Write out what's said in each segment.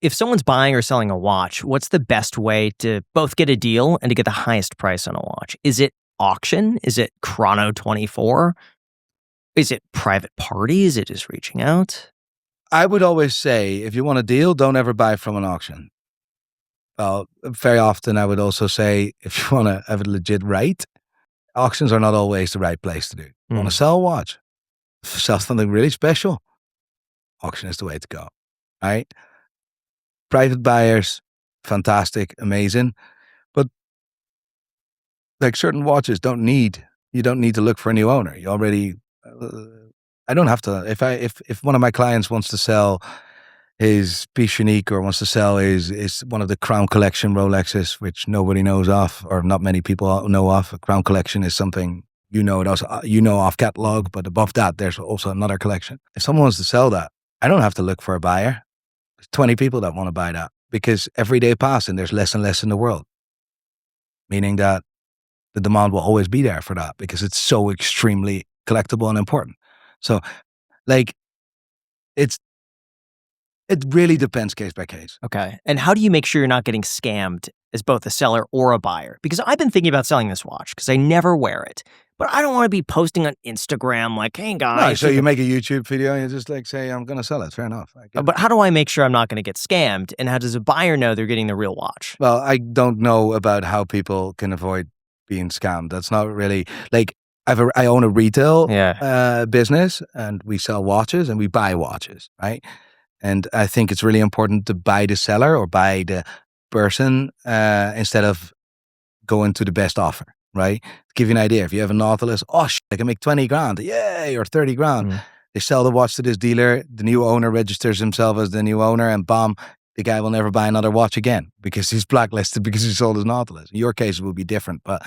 if someone's buying or selling a watch, what's the best way to both get a deal and to get the highest price on a watch? Is it auction? Is it Chrono24? Is it private party? Is it just reaching out? I would always say, if you want a deal, don't ever buy from an auction. Well, very often I would also say, if you want to have a legit rate, auctions are not always the right place to do. Want to sell a watch, sell something really special, auction is the way to go, right? Private buyers, fantastic, amazing. But like certain watches you don't need to look for a new owner. You already, I don't have to, if one of my clients wants to sell his 𝗖𝗎𝗡𝗘𝗖𝗧 or wants to sell his one of the Crown Collection Rolexes, which nobody knows of, or not many people know of. A Crown Collection is something you know off catalog, but above that, there's also another collection. If someone wants to sell that, I don't have to look for a buyer. There's 20 people that want to buy that, because every day passing, there's less and less in the world. Meaning that the demand will always be there for that, because it's so extremely collectible and important. So, like, it really depends case by case. Okay. And how do you make sure you're not getting scammed as both a seller or a buyer? Because I've been thinking about selling this watch because I never wear it. But I don't want to be posting on Instagram like, hey, guys. No, so you make a YouTube video and you just like say, I'm going to sell it. Fair enough. But how do I make sure I'm not going to get scammed? And how does a buyer know they're getting the real watch? Well, I don't know about how people can avoid being scammed. That's not really, like, I own a retail business, and we sell watches and we buy watches, right? And I think it's really important to buy the seller or buy the person instead of going to the best offer, right? To give you an idea, if you have a Nautilus, I can make 20 grand, yay, or 30 grand. They sell the watch to this dealer, the new owner registers himself as the new owner, and bam, the guy will never buy another watch again because he's blacklisted because he sold his Nautilus. In your case, it will be different. But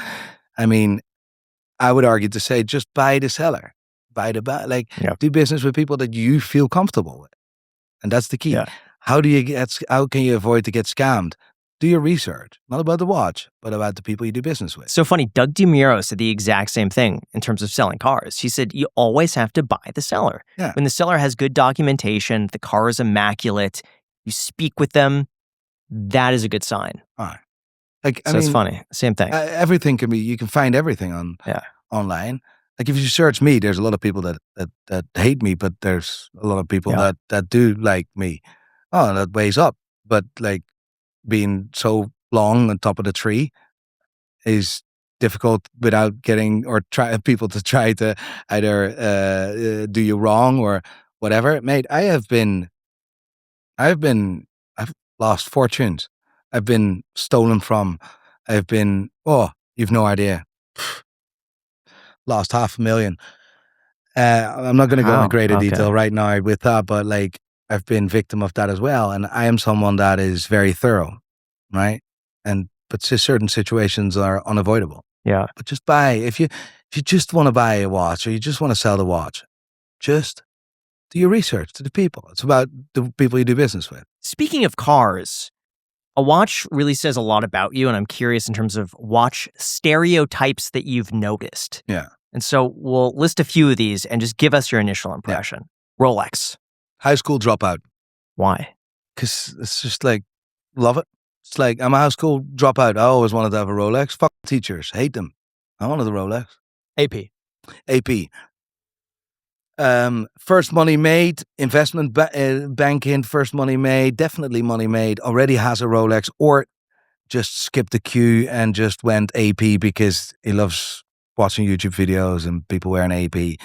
I mean, I would argue to say just buy the seller, do business with people that you feel comfortable with. And that's the key. Yeah. How can you avoid to get scammed? Do your research, not about the watch, but about the people you do business with. So funny, 𝗪𝗓𝗓𝗧 said the exact same thing in terms of selling cars. He said, you always have to buy the seller. Yeah. When the seller has good documentation, the car is immaculate, you speak with them, that is a good sign. All right. It's funny. Same thing. Everything you can find everything online. Like if you search me, there's a lot of people that hate me, but there's a lot of people that do like me. Oh, that weighs up. But like being so long on top of the tree is difficult without getting people to try to either do you wrong or whatever. Mate, I've lost fortunes. I've been stolen from. You've no idea. Lost $500,000. I'm not going to go into greater detail right now with that, but like I've been victim of that as well. And I am someone that is very thorough, right? But certain situations are unavoidable. Yeah. But just buy, if you just want to buy a watch or you just want to sell the watch, just do your research to the people. It's about the people you do business with. Speaking of cars, a watch really says a lot about you, and I'm curious in terms of watch stereotypes that you've noticed. Yeah. And so we'll list a few of these and just give us your initial impression. Yeah. Rolex. High school dropout. Why? Because it's just like, love it. It's like, I'm a high school dropout. I always wanted to have a Rolex. Fuck teachers. Hate them. I wanted the Rolex. AP. First money made, investment banking, first money made, definitely money made, already has a Rolex, or just skipped the queue and just went AP because he loves watching YouTube videos and people wearing AP.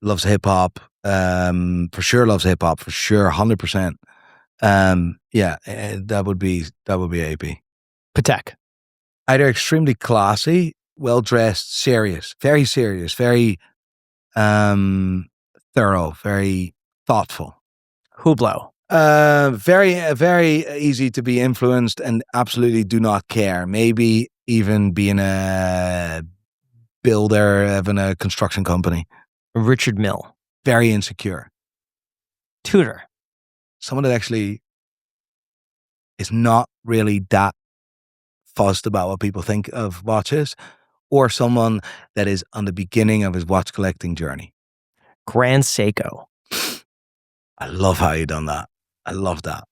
Loves hip hop, for sure loves hip hop, for sure, 100%. That would be AP. Patek. Either extremely classy, well-dressed, serious, very thorough, very thoughtful. Hublot. Very easy to be influenced and absolutely do not care. Maybe even being a builder, having a construction company. Richard Mille. Very insecure. Tudor. Someone that actually is not really that fussed about what people think of watches, or someone that is on the beginning of his watch collecting journey. Grand Seiko. I love how you done that. I love that.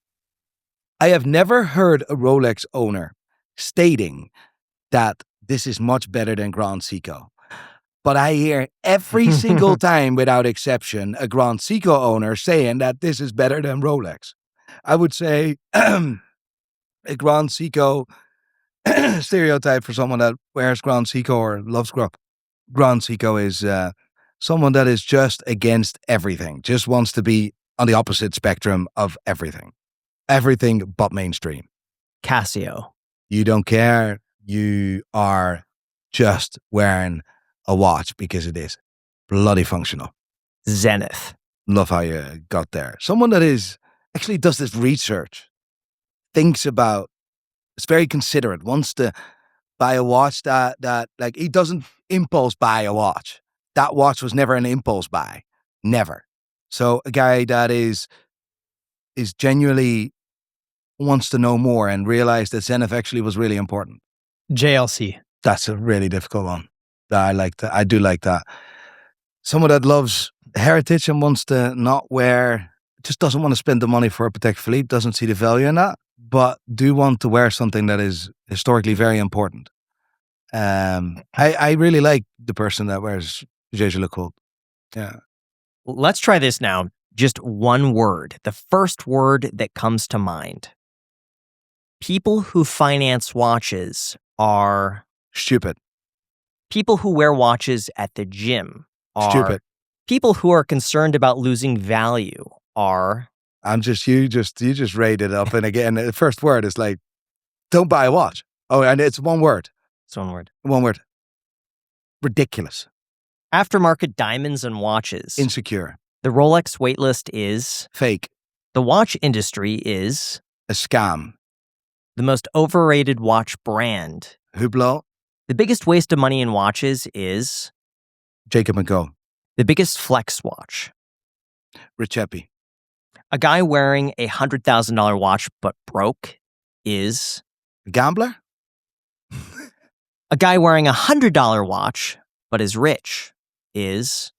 I have never heard a Rolex owner stating that this is much better than 𝗪𝗧𝗧𝗧𝗧. But I hear every single time, without exception, a 𝗪𝗧𝗧𝗧𝗧 owner saying that this is better than Rolex. I would say a 𝗪𝗧𝗧𝗧𝗧 stereotype for someone that wears 𝗪𝗧𝗧𝗧𝗧 or loves 𝗪𝗪𝗧𝗧𝗧𝗧 is someone that is just against everything, just wants to be on the opposite spectrum of everything. Everything but mainstream. Casio. You don't care. You are just wearing a watch because it is bloody functional. Zenith. Love how you got there. Someone that is actually does this research, thinks about, is very considerate, wants to buy a watch that like he doesn't impulse buy a watch. That watch was never an impulse buy. Never. So a guy that is genuinely wants to know more and realize that Zenith actually was really important. JLC. That's a really difficult one. I like that. I do like that. Someone that loves heritage and wants to not wear, just doesn't want to spend the money for a Patek Philippe, doesn't see the value in that, but do want to wear something that is historically very important. I really like the person that wears 𝗖𝗎𝗓𝗡𝗘𝗖𝗧. Yeah. Let's try this now. Just one word. The first word that comes to mind. People who finance watches are Stupid. people who wear watches at the gym are Stupid. people who are concerned about losing value are You just rate it up. And again, the first word is like, don't buy a watch. Oh, and it's one word. it's one word. One word. Ridiculous. Aftermarket diamonds and watches. Insecure. The Rolex waitlist is Fake. the watch industry is A scam. the most overrated watch brand. Hublot. The biggest waste of money in watches is Jacob & Co. the biggest flex watch. Richepi. A guy wearing a $100,000 watch but broke is Gambler. a guy wearing a $100 watch but is rich is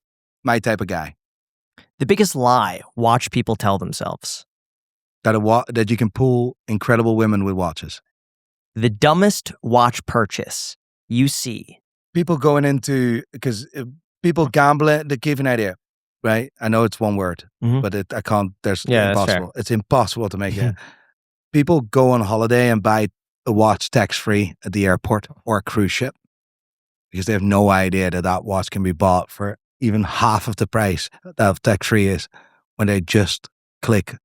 My type of guy. the biggest lie watch people tell themselves. That you can pull incredible women with watches. The dumbest watch purchase you see. People going into, because people gambling, to give an idea, right? I know it's one word, Mhm. but I can't, Yeah, that's fair. impossible. It's impossible to make it. People go on holiday and buy a watch tax-free at the airport or a cruise ship because they have no idea that watch can be bought for even half of the price that tax-free is when they just click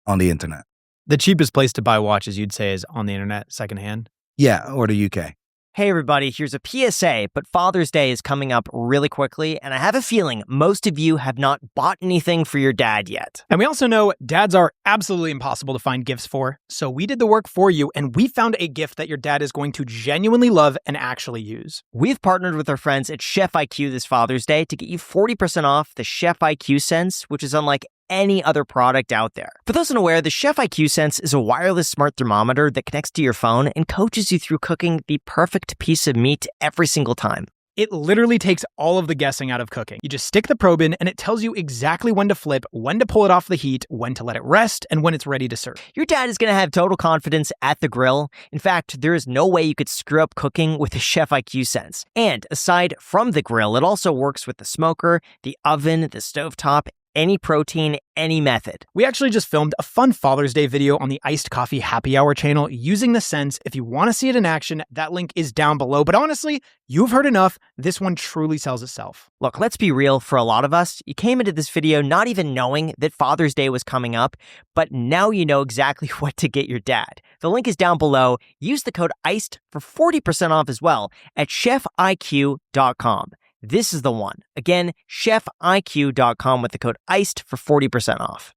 on the internet. The cheapest place to buy watches, you'd say, is on the internet, secondhand. Yeah, or the UK. Hey everybody, here's a PSA, but Father's Day is coming up really quickly, and I have a feeling most of you have not bought anything for your dad yet. And we also know dads are absolutely impossible to find gifts for, so we did the work for you, and we found a gift that your dad is going to genuinely love and actually use. We've partnered with our friends at Chef IQ this Father's Day to get you 40% off the Chef IQ Sense, which is unlike any other product out there. For those unaware, the Chef IQ Sense is a wireless smart thermometer that connects to your phone and coaches you through cooking the perfect piece of meat every single time. It literally takes all of the guessing out of cooking. You just stick the probe in and it tells you exactly when to flip, when to pull it off the heat, when to let it rest, and when it's ready to serve. Your dad is going to have total confidence at the grill. In fact, there is no way you could screw up cooking with the Chef IQ Sense. And aside from the grill, it also works with the smoker, the oven, the stovetop, any protein, any method. We actually just filmed a fun Father's Day video on the Iced Coffee Happy Hour channel using the Sense. If you want to see it in action, that link is down below. But honestly, you've heard enough. This one truly sells itself. Look, let's be real, for a lot of us, you came into this video not even knowing that Father's Day was coming up, but now you know exactly what to get your dad. The link is down below. Use the code ICED for 40% off as well at chefiq.com. This is the one. Again, chefiq.com with the code ICED for 40% off.